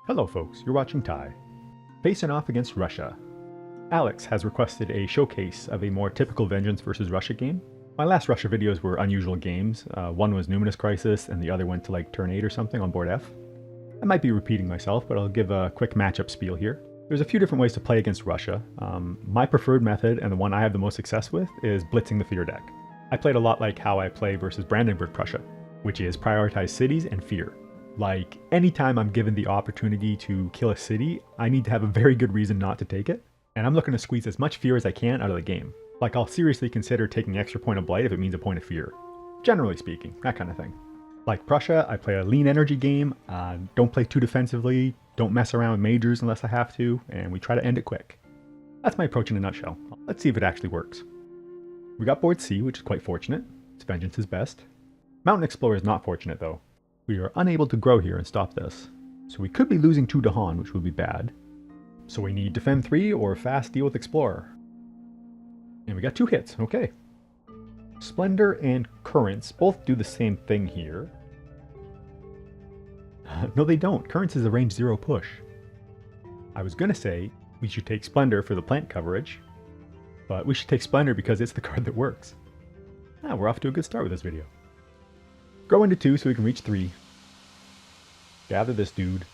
Hello folks, you're watching Ty. Facing off against Russia. Alex has requested a showcase of a more typical Vengeance vs. Russia game. My last Russia videos were unusual games. One was Numinous Crisis and the other went to like turn 8 or something on board F. I might be repeating myself, but I'll give a quick matchup spiel here. There's a few different ways to play against Russia. My preferred method, and the one I have the most success with, is blitzing the fear deck. I played a lot like how I play versus Brandenburg Prussia, which is prioritize cities and fear. Like, anytime I'm given the opportunity to kill a city, I need to have a very good reason not to take it, and I'm looking to squeeze as much fear as I can out of the game. Like, I'll seriously consider taking extra point of blight if it means a point of fear. Generally speaking, that kind of thing. Like Prussia, I play a lean energy game, don't play too defensively, don't mess around with majors unless I have to, and we try to end it quick. That's my approach in a nutshell. Let's see if it actually works. We got board C, which is quite fortunate. It's Vengeance's best. Mountain Explorer is not fortunate though. We are unable to grow here and stop this. So we could be losing 2 to Han, which would be bad. So we need Defend 3 or fast deal with Explorer. And we got 2 hits, okay. Splendor and Currents both do the same thing here. No, they don't. Currents is a range 0 push. I was gonna say we should take Splendor for the plant coverage, but we should take Splendor because it's the card that works. We're off to a good start with this video. Grow into 2 so we can reach 3. Gather this dude.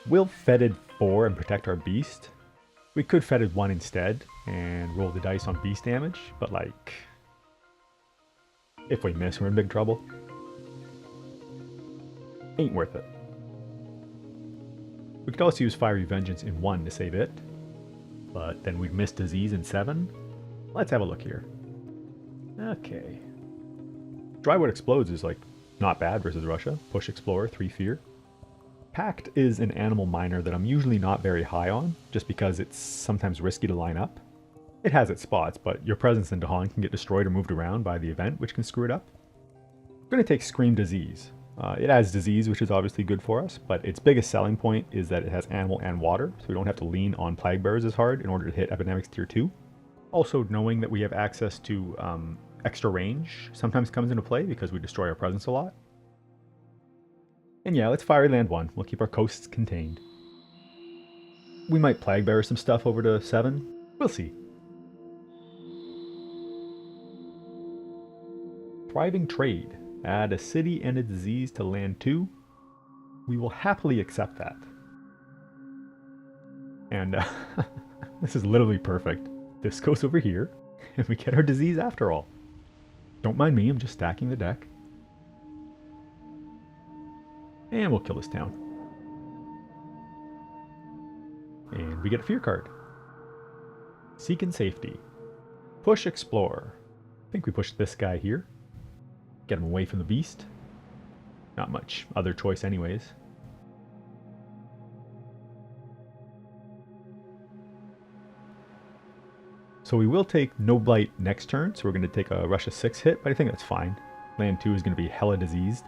We'll Fetid 4 and protect our beast. We could Fetid 1 instead and roll the dice on beast damage, but like, if we miss, we're in big trouble. Ain't worth it. We could also use Fiery Vengeance in 1 to save it, but then we'd miss Disease in 7. Let's have a look here. Okay. Drywood Explodes is like not bad versus Russia. Push Explorer, 3 fear. Pact is an animal miner that I'm usually not very high on, just because it's sometimes risky to line up. It has its spots, but your presence in Dahan can get destroyed or moved around by the event, which can screw it up. I'm going to take Scream Disease. It has Disease, which is obviously good for us, but its biggest selling point is that it has animal and water, so we don't have to lean on Plague Bearers as hard in order to hit Epidemics Tier 2. Also, knowing that we have access to extra range sometimes comes into play because we destroy our presence a lot. And yeah, let's Fiery Land 1. We'll keep our coasts contained. We might Plague Bearer some stuff over to 7. We'll see. Thriving Trade. Add a city and a disease to land 2. We will happily accept that. And this is literally perfect. This goes over here, and we get our disease after all. Don't mind me, I'm just stacking the deck. And we'll kill this town. And we get a fear card. Seek and Safety. Push Explorer. I think we push this guy here. Get him away from the beast. Not much other choice anyways. So we will take no blight next turn, so we're going to take a Russia 6 hit, but I think that's fine. Land 2 is going to be hella diseased.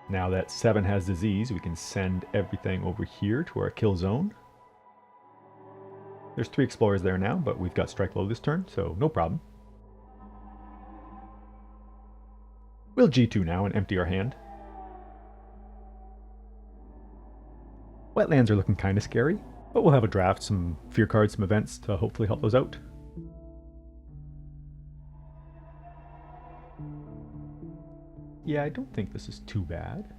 Now that 7 has disease, we can send everything over here to our kill zone. There's 3 explorers there now, but we've got strike low this turn, so no problem. We'll G2 now and empty our hand. Wetlands are looking kind of scary. But we'll have a draft, some fear cards, some events to hopefully help those out. Yeah, I don't think this is too bad.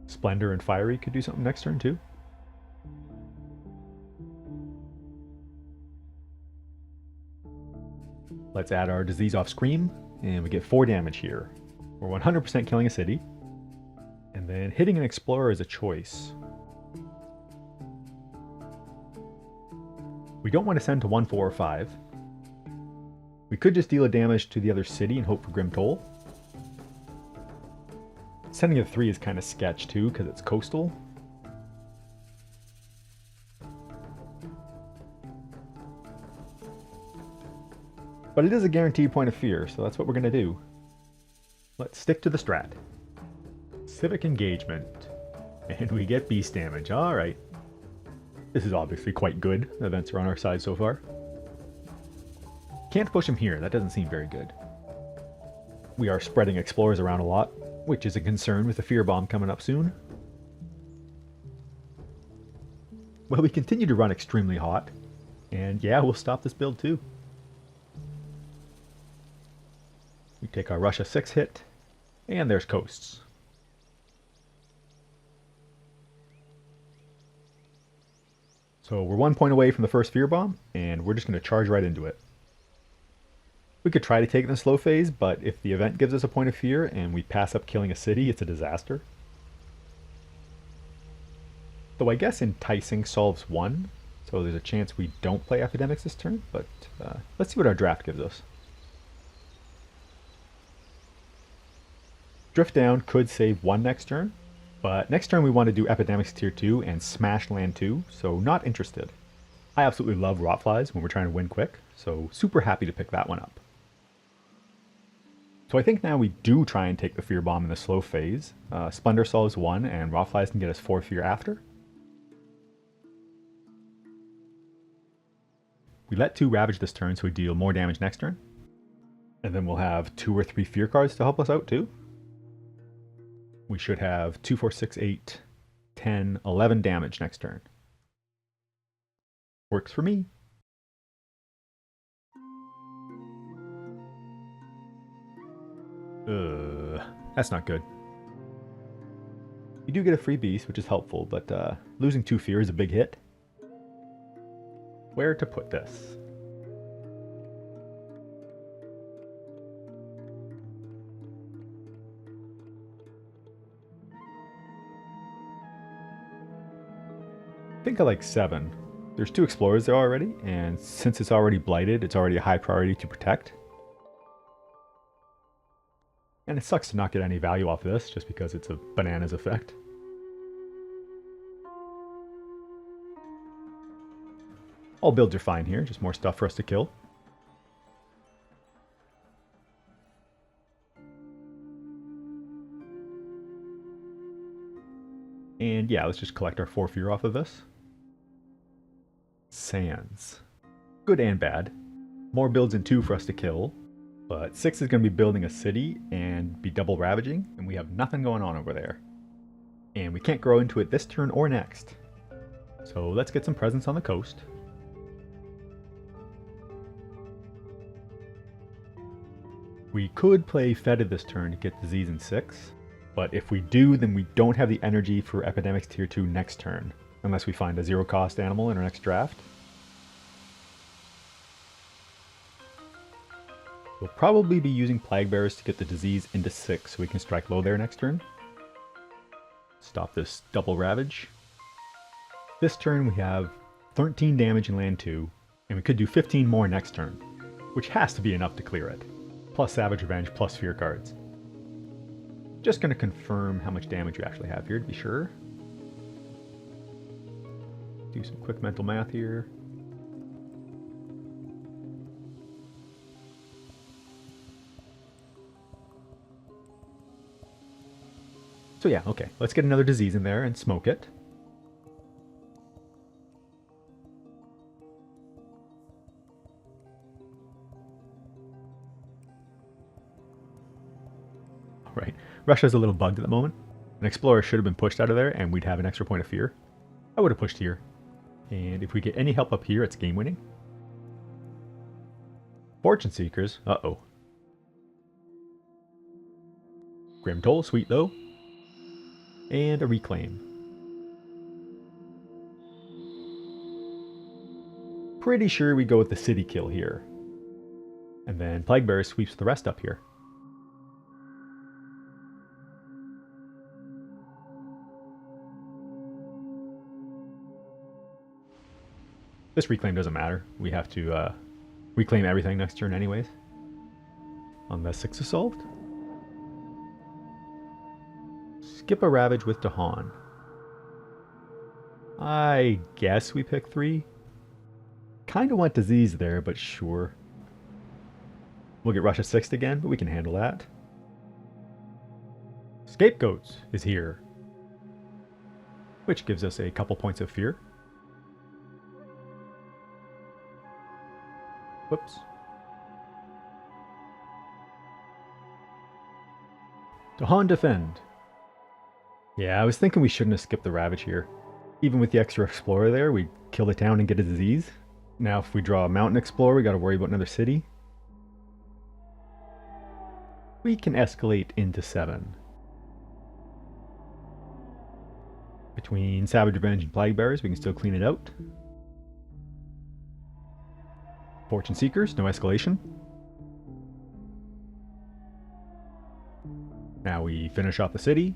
Splendor and Fiery could do something next turn too. Let's add our disease off Scream, and we get 4 damage here. We're 100% killing a city. And then hitting an Explorer is a choice. We don't want to send to 1, 4, or 5. We could just deal a damage to the other city and hope for Grim Toll. Sending a 3 is kind of sketch too, because it's coastal. But it is a guaranteed point of fear, so that's what we're going to do. Let's stick to the strat. Civic Engagement. And we get beast damage, alright. This is obviously quite good. Events are on our side so far. Can't push him here, that doesn't seem very good. We are spreading explorers around a lot, which is a concern with the fear bomb coming up soon. Well, we continue to run extremely hot, and yeah, we'll stop this build too. We take our Russia 6 hit, and there's coasts. So we're 1 point away from the first fear bomb, and we're just going to charge right into it. We could try to take it in the slow phase, but if the event gives us a point of fear and we pass up killing a city, it's a disaster. Though I guess enticing solves 1, so there's a chance we don't play epidemics this turn, but let's see what our draft gives us. Drift down could save 1 next turn, but next turn we want to do epidemics tier 2 and smash land 2, so not interested. I absolutely love rotflies when we're trying to win quick, so super happy to pick that one up. So I think now we do try and take the fear bomb in the slow phase. Splendor solves 1 and rotflies can get us 4 fear after. We let 2 ravage this turn so we deal more damage next turn. And then we'll have 2 or 3 fear cards to help us out too. We should have 2, 4, 6, 8, 10, 11 damage next turn. Works for me. That's not good. You do get a free beast, which is helpful, but losing 2 fear is a big hit. Where to put this? I think I like 7. There's 2 explorers there already, and since it's already blighted, it's already a high priority to protect. And it sucks to not get any value off of this, just because it's a bananas effect. All builds are fine here, just more stuff for us to kill. And yeah, let's just collect our 4 fear off of this. Sands. Good and bad. More builds in 2 for us to kill. But 6 is going to be building a city and be double ravaging, and we have nothing going on over there. And we can't grow into it this turn or next. So let's get some presence on the coast. We could play Fetid this turn to get disease in 6, but if we do, then we don't have the energy for Epidemics Tier 2 next turn, unless we find a 0 cost animal in our next draft. We'll probably be using Plague Bearers to get the disease into 6 so we can strike low there next turn. Stop this double ravage. This turn we have 13 damage in land 2, and we could do 15 more next turn, which has to be enough to clear it. Plus Savage Revenge, plus fear cards. Just going to confirm how much damage we actually have here to be sure. Do some quick mental math here. So yeah, okay, let's get another disease in there and smoke it. Right, Russia's a little bugged at the moment. An explorer should have been pushed out of there and we'd have an extra point of fear. I would have pushed here. And if we get any help up here, it's game winning. Fortune Seekers, uh-oh. Grim Toll, sweet though. And a reclaim. Pretty sure we go with the city kill here. And then Plague Bearer sweeps the rest up here. This reclaim doesn't matter. We have to reclaim everything next turn anyways. Unless 6 is solved. Skip a Ravage with Dahan. I guess we pick 3. Kind of want disease there, but sure. We'll get Russia 6'd again, but we can handle that. Scapegoats is here, which gives us a couple points of fear. Whoops. To Han defend. Yeah, I was thinking we shouldn't have skipped the Ravage here. Even with the extra Explorer there, we'd kill the town and get a disease. Now if we draw a Mountain Explorer, we gotta worry about another city. We can escalate into 7. Between Savage Revenge and Plague Bearers, we can still clean it out. Fortune Seekers, no escalation. Now we finish off the city.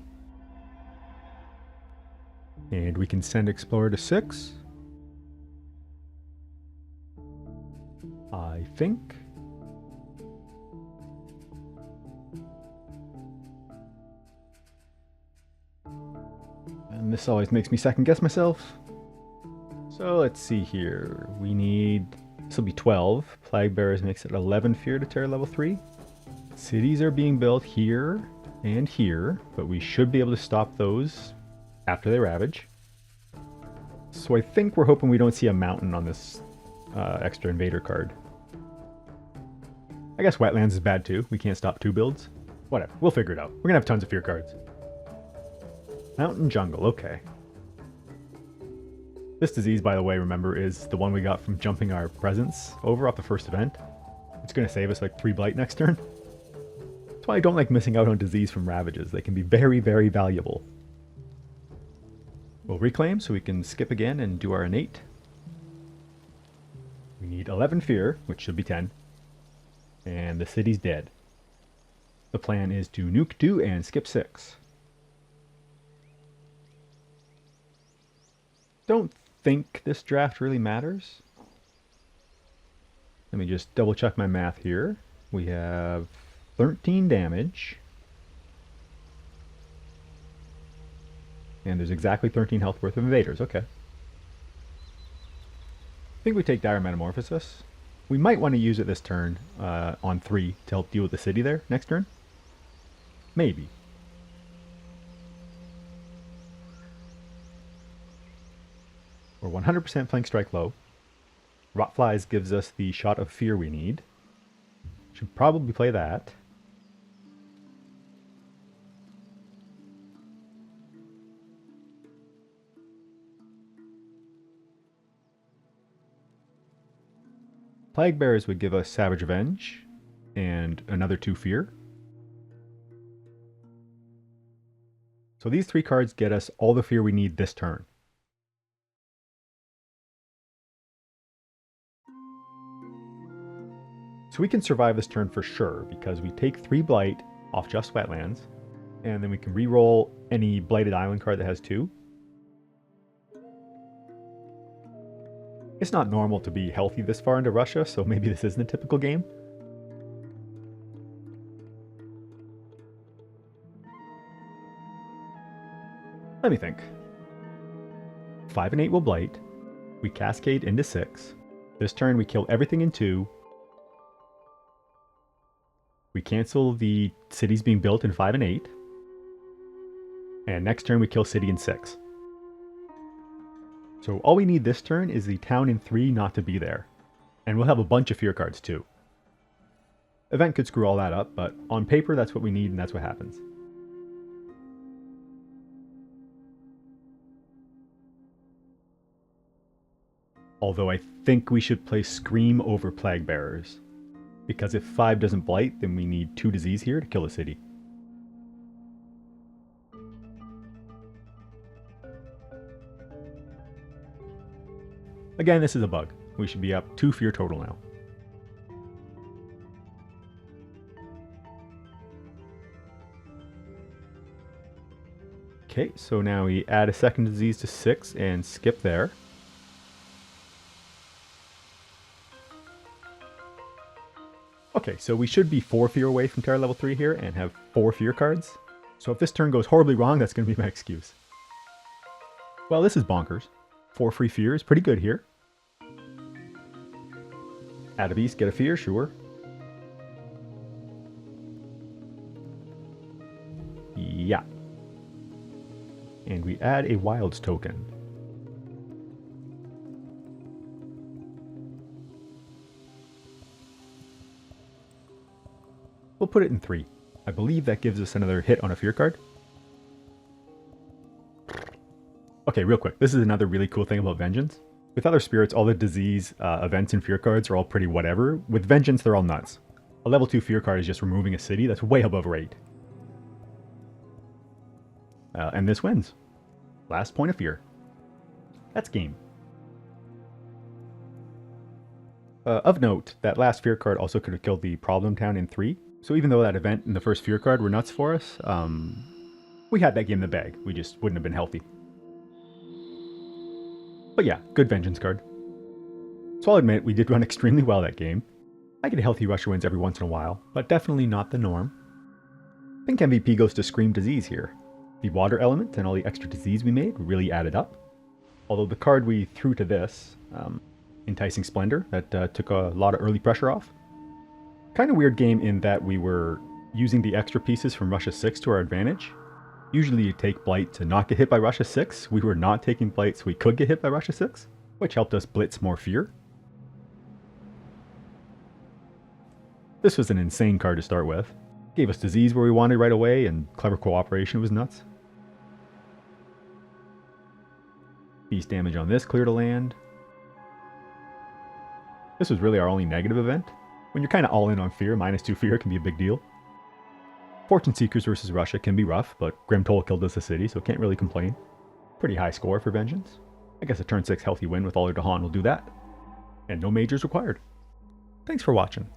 And we can send Explorer to 6. I think. And this always makes me second guess myself. So let's see here. We need, this will be 12. Plague Bearers makes it 11 fear to terror level 3. Cities are being built here and here, but we should be able to stop those after they ravage. So I think we're hoping we don't see a mountain on this extra invader card. I guess wetlands is bad too. We can't stop 2 builds. Whatever, we'll figure it out. We're gonna have tons of fear cards. Mountain jungle, okay. This disease, by the way, remember, is the one we got from jumping our presence over off the first event. It's gonna save us like 3 blight next turn. That's why I don't like missing out on disease from ravages. They can be very, very valuable. We'll reclaim so we can skip again and do our innate. We need 11 fear, which should be 10. And the city's dead. The plan is to nuke 2 and skip 6. Don't think this draft really matters. Let me just double check my math here. We have 13 damage. And there's exactly 13 health worth of invaders. Okay. I think we take Dire Metamorphosis. We might want to use it this turn on 3 to help deal with the city there next turn. Maybe. We're 100% playing Strike Low. Rotflies gives us the shot of fear we need. Should probably play that. Plague Bearers would give us Savage Revenge and another 2 fear. So these 3 cards get us all the fear we need this turn. So we can survive this turn for sure, because we take 3 Blight off just Wetlands, and then we can re-roll any Blighted Island card that has 2. It's not normal to be healthy this far into Russia, so maybe this isn't a typical game. Let me think. 5 and 8 will Blight. We cascade into 6. This turn we kill everything in 2. We cancel the cities being built in 5 and 8. And next turn we kill city in 6. So all we need this turn is the town in 3 not to be there. And we'll have a bunch of fear cards too. Event could screw all that up, but on paper that's what we need and that's what happens. Although I think we should play Scream over Plague Bearers. Because if 5 doesn't Blight, then we need 2 disease here to kill a city. Again, this is a bug. We should be up 2 fear total now. Okay, so now we add a second disease to 6 and skip there. Okay, so we should be 4 fear away from Terror level 3 here and have 4 fear cards. So if this turn goes horribly wrong, that's going to be my excuse. Well, this is bonkers. 4 free fear is pretty good here. Add a beast, get a fear, sure. Yeah. And we add a wilds token. We'll put it in 3. I believe that gives us another hit on a fear card. Okay, real quick, this is another really cool thing about Vengeance. With other spirits, all the disease events and fear cards are all pretty whatever. With Vengeance, they're all nuts. A level 2 fear card is just removing a city that's way above rate. And this wins. Last point of fear. That's game. Of note, that last fear card also could have killed the problem town in 3. So even though that event and the first fear card were nuts for us, we had that game in the bag. We just wouldn't have been healthy. But yeah, good Vengeance card. So I'll admit, we did run extremely well that game. I get healthy Russia wins every once in a while, but definitely not the norm. I think MVP goes to Scream Disease here. The water element and all the extra disease we made really added up. Although the card we threw to this, Enticing Splendor, that took a lot of early pressure off. Kind of weird game in that we were using the extra pieces from Russia 6 to our advantage. Usually you take Blight to not get hit by Russia 6. We were not taking Blight so we could get hit by Russia 6, which helped us blitz more fear. This was an insane card to start with. Gave us disease where we wanted right away, and clever cooperation was nuts. Beast damage on this cleared a land. This was really our only negative event. When you're kind of all in on fear, -2 fear can be a big deal. Fortune Seekers versus Russia can be rough, but Grim Toll killed us a city, so can't really complain. Pretty high score for Vengeance. I guess a turn 6 healthy win with Aller Dahan will do that. And no majors required. Thanks for watching.